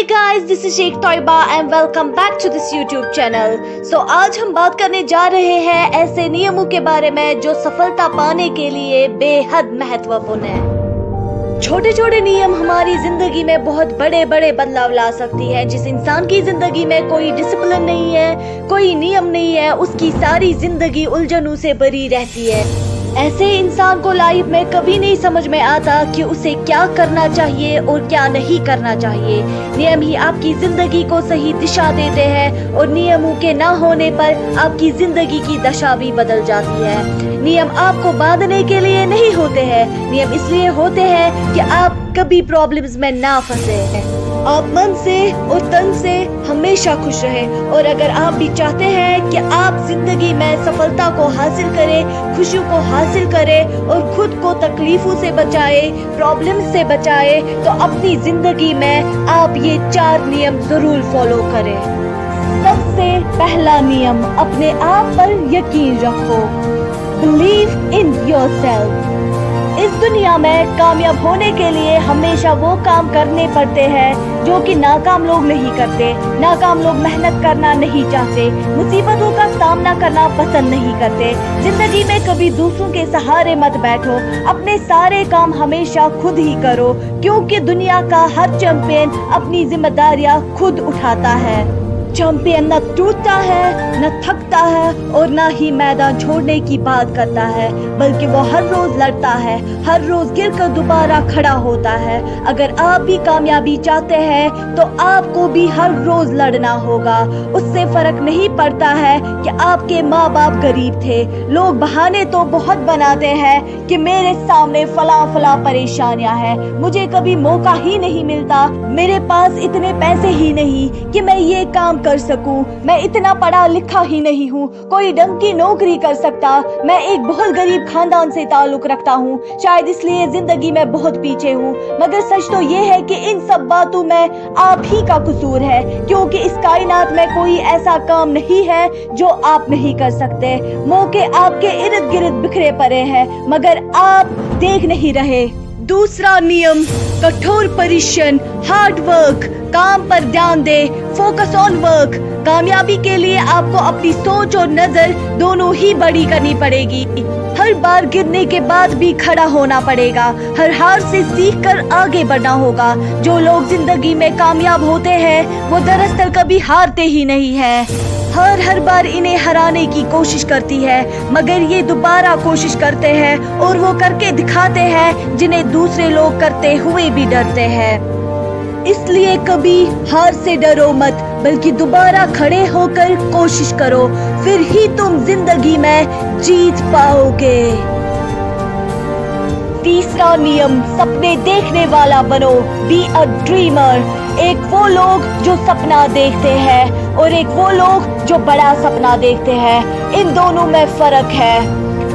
Hey guys, this is Sheikh Taiba and welcome back to this YouTube channel. So आज हम बात करने जा रहे हैं ऐसे नियमों के बारे में जो सफलता पाने के लिए बेहद महत्वपूर्ण है। छोटे छोटे नियम हमारी जिंदगी में बहुत बड़े बड़े बदलाव ला सकती है। जिस इंसान की जिंदगी में कोई डिसिप्लिन नहीं है, कोई नियम नहीं है, उसकी सारी जिंदगी उलझनों से भरी रहती है। ऐसे इंसान को लाइफ में कभी नहीं समझ में आता कि उसे क्या करना चाहिए और क्या नहीं करना चाहिए। नियम ही आपकी जिंदगी को सही दिशा देते हैं और नियमों के ना होने पर आपकी जिंदगी की दशा भी बदल जाती है। नियम आपको बांधने के लिए नहीं होते हैं, नियम इसलिए होते हैं कि आप कभी प्रॉब्लम्स में ना फंसे। आप मन से और तन से हमेशा खुश रहें और अगर आप भी चाहते हैं कि आप जिंदगी में सफलता को हासिल करें, खुशियों को हासिल करें और खुद को तकलीफों से बचाए, प्रॉब्लम से बचाए, तो अपनी जिंदगी में आप ये 4 नियम जरूर फॉलो करें। सबसे पहला नियम, अपने आप पर यकीन रखो। Believe in yourself. इस दुनिया में कामयाब होने के लिए हमेशा वो काम करने पड़ते हैं जो कि नाकाम लोग नहीं करते। नाकाम लोग मेहनत करना नहीं चाहते, मुसीबतों का सामना करना पसंद नहीं करते। जिंदगी में कभी दूसरों के सहारे मत बैठो, अपने सारे काम हमेशा खुद ही करो, क्योंकि दुनिया का हर चैंपियन अपनी जिम्मेदारियां खुद उठाता है। चैंपियन न टूटता है, न थकता है और न ही मैदान छोड़ने की बात करता है, बल्कि वो हर रोज लड़ता है, हर रोज गिरकर दोबारा खड़ा होता है। अगर आप भी कामयाबी चाहते हैं तो आपको भी हर रोज लड़ना होगा। उससे फर्क नहीं पड़ता है कि आपके माँ बाप गरीब थे। लोग बहाने तो बहुत बनाते हैं कि मेरे सामने फला परेशानियां हैं, मुझे कभी मौका ही नहीं मिलता, मेरे पास इतने पैसे ही नहीं कि मैं ये काम कर सकूं, मैं इतना पढ़ा लिखा ही नहीं हूँ, कोई ढंग की नौकरी कर सकता, मैं एक बहुत गरीब खानदान से ताल्लुक रखता हूँ, शायद इसलिए जिंदगी में बहुत पीछे हूँ। मगर सच तो ये है कि इन सब बातों में आप ही का कसूर है, क्योंकि इस कायनात में कोई ऐसा काम नहीं है जो आप नहीं कर सकते। मौके आपके इर्द गिर्द बिखरे पड़े हैं, मगर आप देख नहीं रहे। दूसरा नियम, कठोर परिश्रम, हार्ड वर्क। काम पर ध्यान दे, फोकस ऑन वर्क। कामयाबी के लिए आपको अपनी सोच और नजर दोनों ही बड़ी करनी पड़ेगी। हर बार गिरने के बाद भी खड़ा होना पड़ेगा, हर हार से सीखकर आगे बढ़ना होगा। जो लोग जिंदगी में कामयाब होते हैं वो दरअसल कभी हारते ही नहीं है। हर बार इन्हें हराने की कोशिश करती है, मगर ये दोबारा कोशिश करते हैं और वो करके दिखाते हैं जिन्हें दूसरे लोग करते हुए भी डरते हैं। इसलिए कभी हार से डरो मत, बल्कि दोबारा खड़े होकर कोशिश करो, फिर ही तुम जिंदगी में जीत पाओगे। तीसरा नियम, सपने देखने वाला बनो। Be a dreamer. एक वो लोग जो सपना देखते हैं और एक वो लोग जो बड़ा सपना देखते हैं, इन दोनों में फर्क है।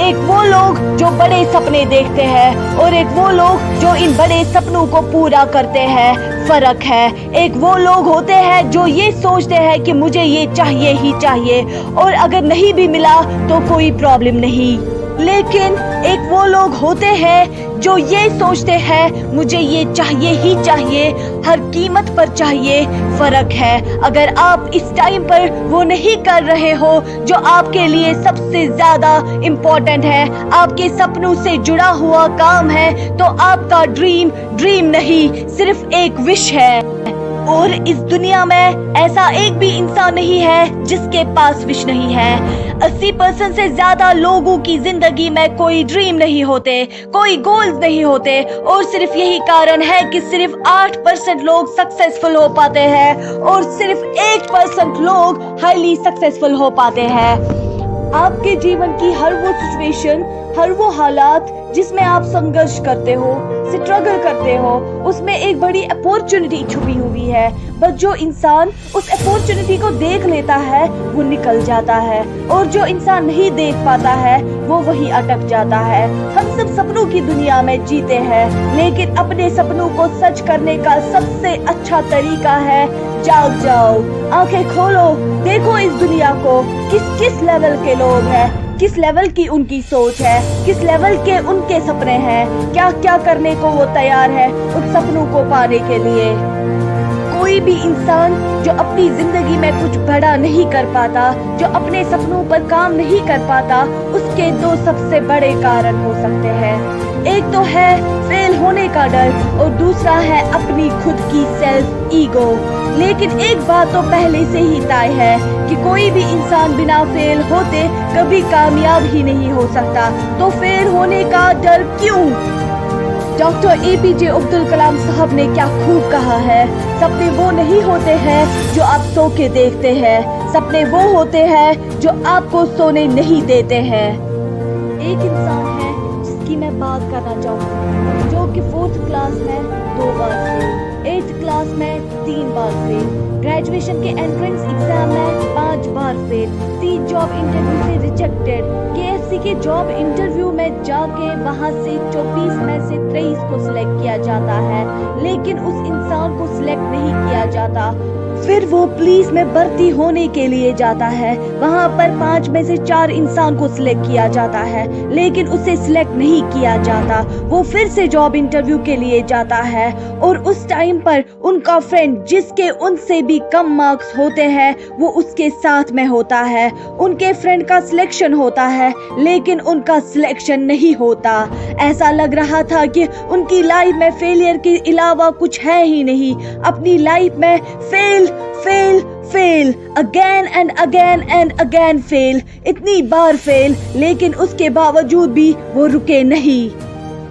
एक वो लोग जो बड़े सपने देखते हैं और एक वो लोग जो इन बड़े सपनों को पूरा करते हैं, फर्क है। एक वो लोग होते हैं जो ये सोचते हैं कि मुझे ये चाहिए ही चाहिए और अगर नहीं भी मिला तो कोई प्रॉब्लम नहीं, लेकिन एक वो लोग होते हैं जो ये सोचते हैं मुझे ये चाहिए ही चाहिए, हर कीमत पर चाहिए। फर्क है। अगर आप इस टाइम पर वो नहीं कर रहे हो जो आपके लिए सबसे ज्यादा इम्पोर्टेंट है, आपके सपनों से जुड़ा हुआ काम है, तो आपका ड्रीम नहीं, सिर्फ एक विश है। और इस दुनिया में ऐसा एक भी इंसान नहीं है जिसके पास विश नहीं है। 80% से ज्यादा लोगों की जिंदगी में कोई ड्रीम नहीं होते, कोई गोल्स नहीं होते, और सिर्फ यही कारण है कि सिर्फ 8% लोग सक्सेसफुल हो पाते हैं और सिर्फ 1% लोग हाईली सक्सेसफुल हो पाते हैं। आपके जीवन की हर वो सिचुएशन, हर वो हालात जिसमें आप संघर्ष करते हो, स्ट्रगल करते हो, उसमें एक बड़ी अपॉर्चुनिटी छुपी हुई है। बस जो इंसान उस अपॉर्चुनिटी को देख लेता है वो निकल जाता है, और जो इंसान नहीं देख पाता है वो वही अटक जाता है। हम सब सपनों की दुनिया में जीते हैं, लेकिन अपने सपनों को सच करने का सबसे अच्छा तरीका है जाग जाओ, आंखें खोलो, देखो इस दुनिया को, किस लेवल के लोग हैं, किस लेवल की उनकी सोच है, किस लेवल के उनके सपने हैं, क्या क्या करने को वो तैयार है उन सपनों को पाने के लिए। कोई कोई भी इंसान जो अपनी जिंदगी में कुछ बड़ा नहीं कर पाता, जो अपने सपनों पर काम नहीं कर पाता, उसके दो सबसे बड़े कारण हो सकते हैं। एक तो है फेल होने का डर और दूसरा है अपनी खुद की सेल्फ ईगो। लेकिन एक बात तो पहले से ही तय है कि कोई भी इंसान बिना फेल होते कभी कामयाब ही नहीं हो सकता। तो फेल होने का डर क्यों? डॉक्टर APJ अब्दुल कलाम साहब ने क्या खूब कहा है, सपने वो नहीं होते हैं जो आप सो के देखते हैं, सपने वो होते हैं जो आपको सोने नहीं देते हैं। एक इंसान है जिसकी मैं बात करना चाहूँगी, जो कि 4th क्लास में 2 बार फेल, 8th क्लास में 3 बार फेल, ग्रेजुएशन के एंट्रेंस एग्जाम में 5 बार फेल, 3 जॉब इंटरव्यू से रिजेक्टेड, KFC के जॉब इंटरव्यू में जाके वहां से 24 में से 23 को सिलेक्ट किया जाता है, लेकिन उस इंसान को सिलेक्ट नहीं किया जाता। फिर वो पुलिस में भर्ती होने के लिए जाता है, वहाँ पर 5 में से 4 इंसान को सिलेक्ट किया जाता है, लेकिन उसे सिलेक्ट नहीं किया जाता। वो फिर से जॉब इंटरव्यू के लिए जाता है और उस टाइम पर उनका फ्रेंड जिसके उनसे भी कम मार्क्स होते हैं वो उसके साथ में होता है। उनके फ्रेंड का सिलेक्शन होता है लेकिन उनका सिलेक्शन नहीं होता। ऐसा लग रहा था कि उनकी लाइफ में फेलियर के अलावा कुछ है ही नहीं। अपनी लाइफ में fail fail fail, again and again fail, इतनी बार फेल, लेकिन उसके बावजूद भी वो रुके नहीं।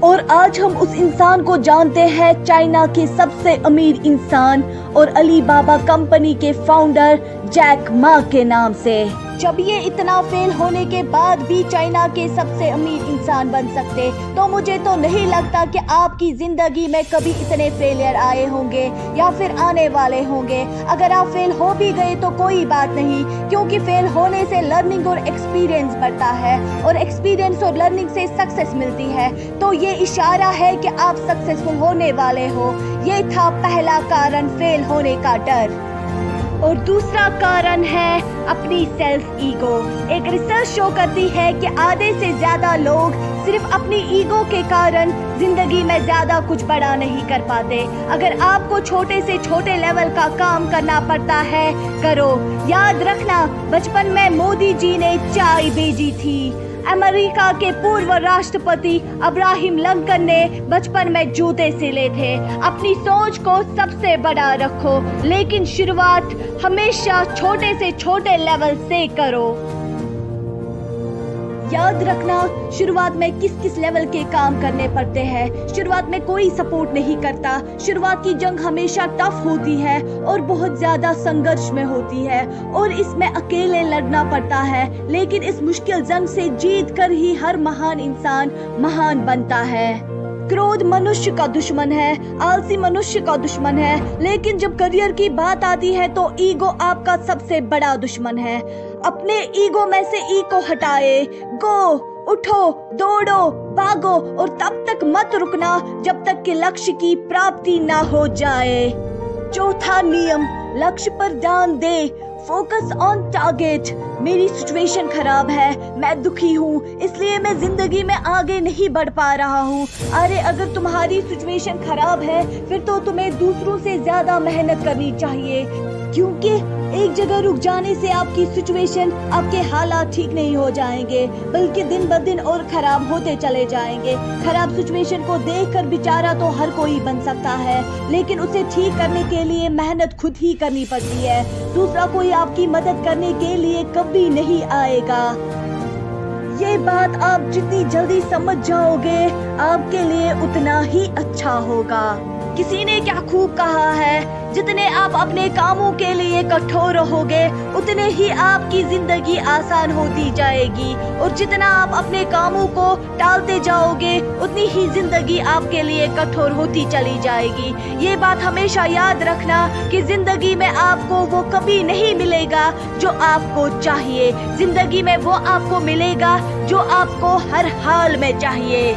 और आज हम उस इंसान को जानते हैं, चाइना के सबसे अमीर इंसान और अलीबाबा कंपनी के फाउंडर जैक मा के नाम से। जब ये इतना फेल होने के बाद भी चाइना के सबसे अमीर इंसान बन सकते, तो मुझे तो नहीं लगता कि आपकी जिंदगी में कभी इतने फेलियर आए होंगे या फिर आने वाले होंगे। अगर आप फेल हो भी गए तो कोई बात नहीं, क्योंकि फेल होने से लर्निंग और एक्सपीरियंस बढ़ता है और एक्सपीरियंस और लर्निंग से सक्सेस मिलती है। तो ये इशारा है कि आप सक्सेसफुल होने वाले हो। ये था पहला कारण, फेल होने का डर। और दूसरा कारण है अपनी सेल्फ ईगो। एक रिसर्च शो करती है कि आधे से ज्यादा लोग सिर्फ अपनी ईगो के कारण जिंदगी में ज्यादा कुछ बड़ा नहीं कर पाते। अगर आपको छोटे से छोटे लेवल का काम करना पड़ता है, करो। याद रखना, बचपन में मोदी जी ने चाय भेजी थी। अमेरिका के पूर्व राष्ट्रपति अब्राहम लिंकन ने बचपन में जूते सिले थे। अपनी सोच को सबसे बड़ा रखो, लेकिन शुरुआत हमेशा छोटे से छोटे लेवल से करो। याद रखना, शुरुआत में किस किस लेवल के काम करने पड़ते हैं। शुरुआत में कोई सपोर्ट नहीं करता। शुरुआत की जंग हमेशा टफ होती है और बहुत ज्यादा संघर्ष में होती है और इसमें अकेले लड़ना पड़ता है। लेकिन इस मुश्किल जंग से जीत कर ही हर महान इंसान महान बनता है। क्रोध मनुष्य का दुश्मन है, आलसी मनुष्य का दुश्मन है, लेकिन जब करियर की बात आती है तो ईगो आपका सबसे बड़ा दुश्मन है। अपने ईगो में से ई को हटाए, गो, उठो, दौड़ो, भागो और तब तक मत रुकना जब तक कि लक्ष्य की प्राप्ति ना हो जाए। चौथा नियम, लक्ष्य पर ध्यान दे, फोकस ऑन टारगेट। मेरी सिचुएशन खराब है, मैं दुखी हूँ, इसलिए मैं जिंदगी में आगे नहीं बढ़ पा रहा हूँ। अरे अगर तुम्हारी सिचुएशन खराब है फिर तो तुम्हें दूसरों से ज्यादा मेहनत करनी चाहिए, क्योंकि एक जगह रुक जाने से आपकी सिचुएशन, आपके हालात ठीक नहीं हो जाएंगे, बल्कि दिन ब दिन और खराब होते चले जाएंगे। खराब सिचुएशन को देखकर बेचारा तो हर कोई बन सकता है, लेकिन उसे ठीक करने के लिए मेहनत खुद ही करनी पड़ती है। दूसरा कोई आपकी मदद करने के लिए कभी नहीं आएगा। ये बात आप जितनी जल्दी समझ जाओगे आपके लिए उतना ही अच्छा होगा। किसी ने क्या खूब कहा है, जितने आप अपने कामों के लिए कठोर रहोगे उतने ही आपकी जिंदगी आसान होती जाएगी, और जितना आप अपने कामों को टालते जाओगे उतनी ही जिंदगी आपके लिए कठोर होती चली जाएगी। ये बात हमेशा याद रखना कि जिंदगी में आपको वो कभी नहीं मिलेगा जो आपको चाहिए। जिंदगी में वो आपको मिलेगा जो आपको हर हाल में चाहिए।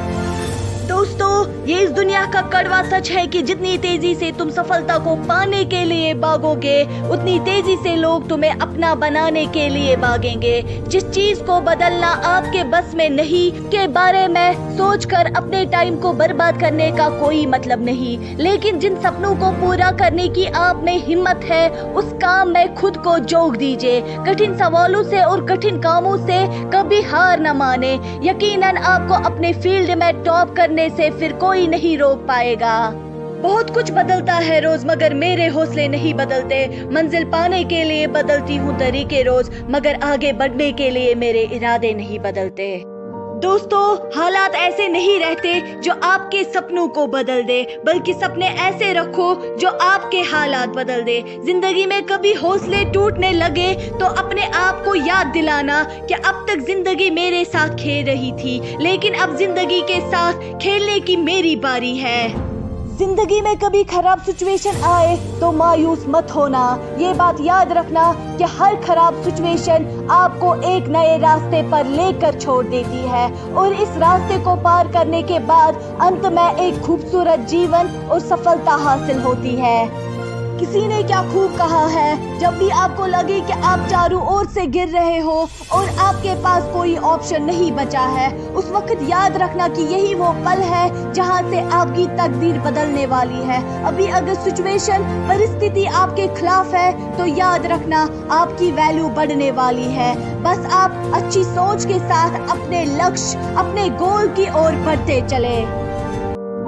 दोस्तों, ये इस दुनिया का कड़वा सच है कि जितनी तेजी से तुम सफलता को पाने के लिए भागोगे, उतनी तेजी से लोग तुम्हें अपना बनाने के लिए भागेंगे। जिस चीज को बदलना आपके बस में नहीं के बारे में सोचकर अपने टाइम को बर्बाद करने का कोई मतलब नहीं, लेकिन जिन सपनों को पूरा करने की आप में हिम्मत है, उस काम में खुद को झोंक दीजिए। कठिन सवालों से और कठिन कामों से कभी हार न माने। यकीनन आपको अपने फील्ड में टॉप करने से फिर कोई नहीं रोक पाएगा। बहुत कुछ बदलता है रोज, मगर मेरे हौसले नहीं बदलते। मंजिल पाने के लिए बदलती हूँ तरीके रोज, मगर आगे बढ़ने के लिए मेरे इरादे नहीं बदलते। दोस्तों, हालात ऐसे नहीं रहते जो आपके सपनों को बदल दे, बल्कि सपने ऐसे रखो जो आपके हालात बदल दे। जिंदगी में कभी हौसले टूटने लगे तो अपने आप को याद दिलाना कि अब तक जिंदगी मेरे साथ खेल रही थी, लेकिन अब जिंदगी के साथ खेलने की मेरी बारी है। जिंदगी में कभी खराब सिचुएशन आए तो मायूस मत होना। ये बात याद रखना कि हर खराब सिचुएशन आपको एक नए रास्ते पर लेकर छोड़ देती है, और इस रास्ते को पार करने के बाद अंत में एक खूबसूरत जीवन और सफलता हासिल होती है। किसी ने क्या खूब कहा है, जब भी आपको लगे कि आप चारों ओर से गिर रहे हो और आपके पास कोई ऑप्शन नहीं बचा है, उस वक्त याद रखना कि यही वो पल है जहां से आपकी तकदीर बदलने वाली है। अभी अगर सिचुएशन परिस्थिति आपके खिलाफ है तो याद रखना आपकी वैल्यू बढ़ने वाली है। बस आप अच्छी सोच के साथ अपने लक्ष्य, अपने गोल की ओर बढ़ते चले।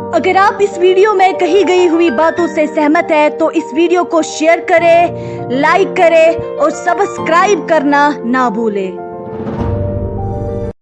अगर आप इस वीडियो में कही गई हुई बातों से सहमत है तो इस वीडियो को शेयर करें, लाइक करें और सब्सक्राइब करना ना भूलें।